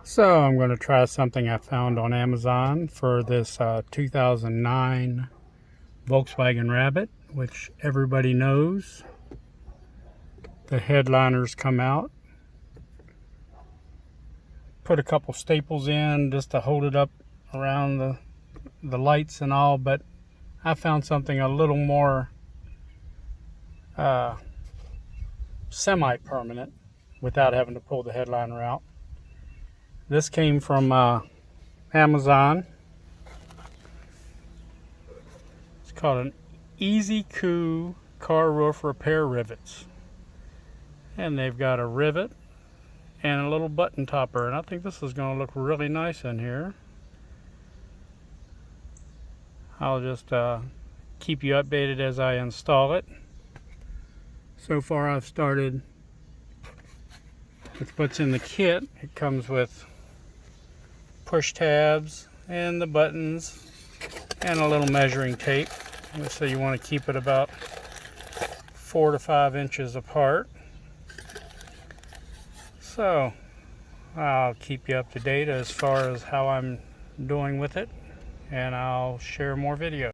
So I'm going to try something I found on Amazon for this 2009 Volkswagen Rabbit, which everybody knows. The headliners come out. Put a couple staples in just to hold it up around the lights and all, but I found something a little more semi-permanent without having to pull the headliner out. This came from Amazon. It's called an Easy Coup car roof repair rivets, and they've got a rivet and a little button topper, and I think this is going to look really nice in here. I'll just keep you updated as I install it. So far I've started with what's in the kit. It comes with push tabs and the buttons and a little measuring tape. So you want to keep it about 4 to 5 inches apart. So I'll keep you up to date as far as how I'm doing with it, and I'll share more videos.